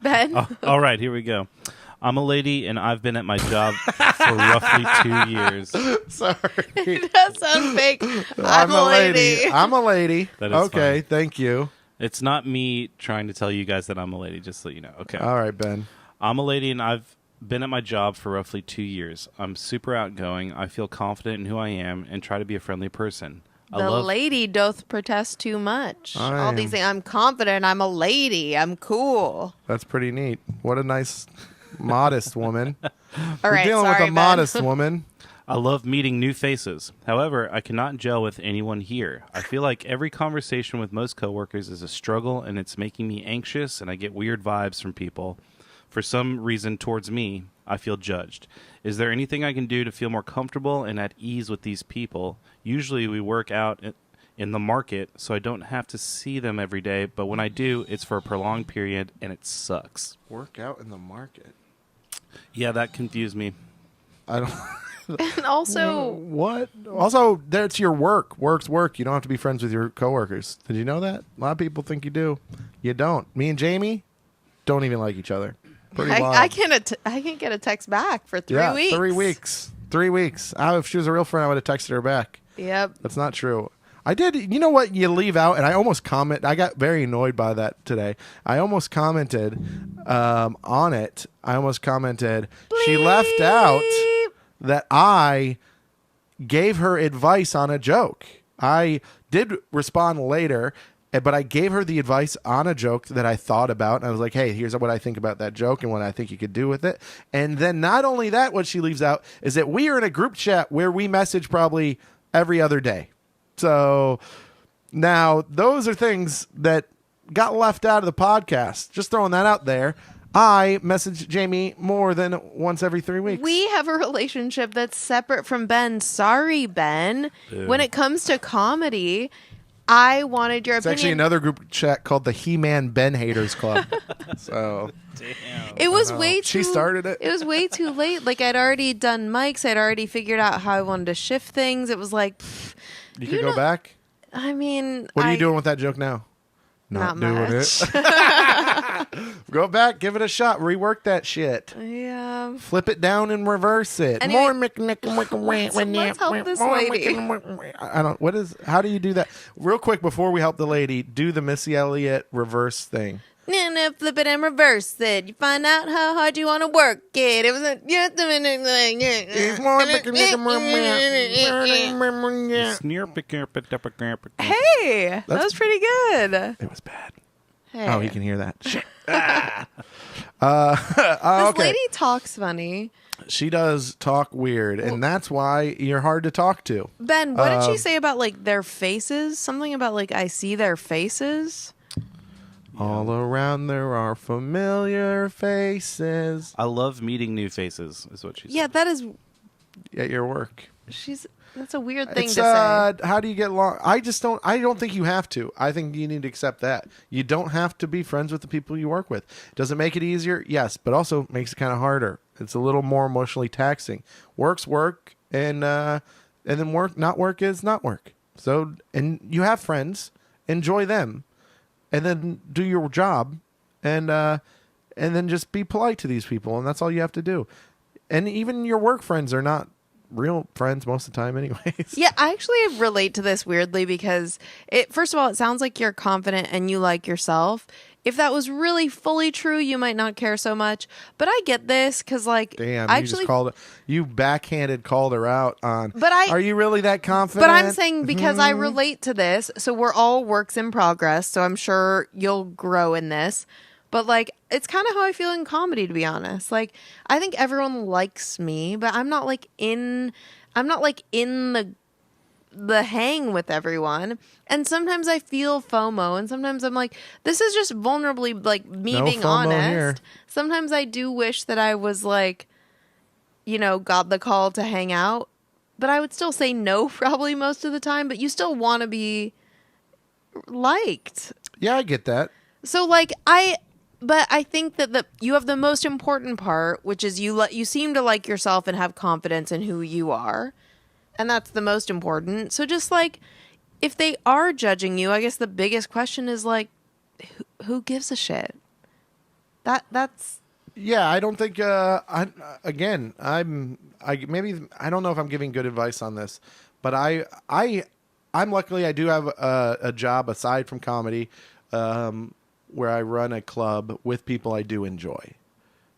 Ben? All right, here we go. I'm a lady, and I've been at my job for roughly 2 years. Sorry. It does sound fake. I'm a lady. I'm a lady. That is okay, fine. thank you. It's not me trying to tell you guys that I'm a lady, just so you know. Okay. All right, Ben. I'm a lady, and I've been at my job for roughly 2 years. I'm super outgoing. I feel confident in who I am and try to be a friendly person. The lady doth protest too much. I All these am. things. I'm confident. I'm a lady. I'm cool. That's pretty neat. What a nice, modest woman. All We're right, dealing sorry, with a Ben. modest woman. I love meeting new faces. However, I cannot gel with anyone here. I feel like every conversation with most coworkers is a struggle, and it's making me anxious, and I get weird vibes from people. For some reason, towards me, I feel judged. Is there anything I can do to feel more comfortable and at ease with these people? Usually we work out in the market, so I don't have to see them every day, but when I do, it's for a prolonged period, and it sucks. Work out in the market. Yeah, that confused me. I don't. And also, What? Also, that's your work. Work's work. You don't have to be friends with your coworkers. Did you know that? A lot of people think you do. You don't. Me and Jamie don't even like each other. Pretty wild. I can't get a text back for 3 weeks. 3 weeks. 3 weeks. If she was a real friend, I would have texted her back. Yep. That's not true. I did. You know what? You leave out, and I almost comment. I got very annoyed by that today. I almost commented on it. I almost commented. She left out that I gave her advice on a joke. I did respond later, but I gave her the advice on a joke that I thought about. And I was like, hey, here's what I think about that joke and what I think you could do with it. And then not only that, what she leaves out is that we are in a group chat where we message probably every other day. So now those are things that got left out of the podcast. Just throwing that out there. I message Jamie more than once every 3 weeks. We have a relationship that's separate from Ben. Sorry, Ben. Ew. When it comes to comedy, I wanted your It's opinion. actually another group chat called the He-Man Ben Haters Club. So Damn. It was I know. way too. She started it. It was way too late. Like I'd already done mics. I'd already figured out how I wanted to shift things. It was like, you could go back. I mean, What are you doing with that joke now? Not doing much. it. Go back, give it a shot, rework that shit. Yeah. Flip it down and reverse it. Anyway, More let's help this lady. I don't. What is? How do you do that? Real quick before we help the lady, do the Missy Elliott reverse thing. And then flip it and reverse it. You find out how hard you want to work it. It was a Hey, that was pretty good. It was bad. Hey. Oh, he can hear that. Shit. This Okay. lady talks funny. She does talk weird, and that's why you're hard to talk to. Ben, what did she say about like their faces? Something about like I see their faces. All around there are familiar faces I love meeting new faces, is what she said. Yeah, that is. at your work. That's a weird thing It's, to say. how do you get along? I don't think you have to. I think you need to accept that. You don't have to be friends with the people you work with. Does it make it easier? Yes, but also makes it kind of harder. It's a little more emotionally taxing. Work's work, and then not work is not work. So, and you have friends, enjoy them, and then do your job, and then just be polite to these people, and that's all you have to do. And even your work friends are not real friends most of the time anyways. Yeah, I actually relate to this weirdly because first of all, it sounds like you're confident and you like yourself. If that was really fully true, you might not care so much. But I get this because, like, Damn, I you just called called her out on. But are you really that confident? But I'm saying because I relate to this, so we're all works in progress. So I'm sure you'll grow in this. But like, it's kind of how I feel in comedy, to be honest. Like, I think everyone likes me, but I'm not like in the hang with everyone. And sometimes I feel FOMO, and sometimes I'm like, this is just vulnerably like me No being FOMO honest. here. Sometimes I do wish that I was like, got the call to hang out, but I would still say no probably most of the time. But you still want to be liked. Yeah, I get that. So like but I think that you have the most important part, which is you seem to like yourself and have confidence in who you are. And that's the most important. So just like, if they are judging you, I guess the biggest question is like, who gives a shit? That's Yeah, I don't think. I don't know if I'm giving good advice on this, but I'm luckily I do have a job aside from comedy, where I run a club with people I do enjoy.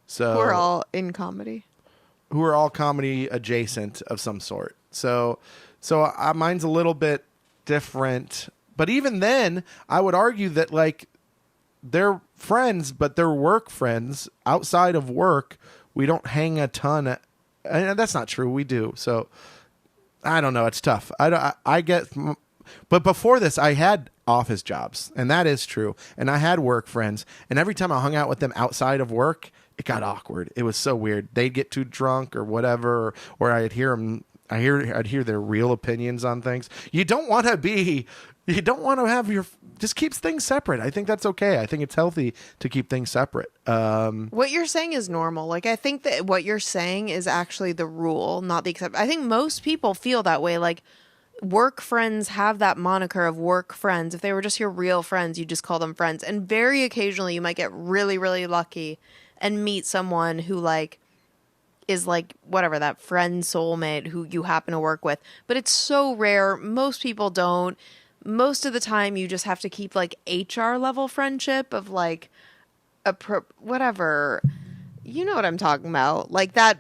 So we're all in comedy. who are all comedy adjacent of some sort. So mine's a little bit different, but even then, I would argue that like they're friends, but they're work friends. Outside of work, we don't hang a ton. And that's not true. We do. So I don't know. It's tough. I get, but before this, I had office jobs, and that is true. And I had work friends, and every time I hung out with them outside of work, it got awkward. It was so weird. They'd get too drunk or whatever, or I'd hear them. I'd hear their real opinions on things. You don't want to have your, just keeps things separate. I think that's okay. I think it's healthy to keep things separate. What you're saying is normal. Like, I think that what you're saying is actually the rule, not the exception. I think most people feel that way. Like, work friends have that moniker of work friends. If they were just your real friends, you just call them friends. And very occasionally you might get really, really lucky and meet someone who like is like whatever, that friend soulmate who you happen to work with. But it's so rare. Most people don't. Most of the time you just have to keep like HR level friendship of like whatever. You know what I'm talking about. Like that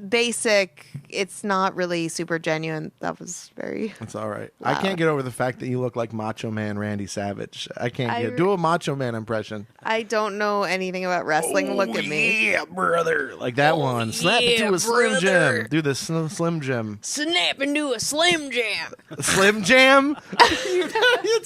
basic, it's not really super genuine. That was very... It's all right. Wow. I can't get over the fact that you look like Macho Man Randy Savage. I can't do a Macho Man impression. I don't know anything about wrestling. Look at me. Yeah, brother. Like that one. Snap into a Slim Jim. Do the Slim Jim. Snap into a Slim Jam. Slim Jam?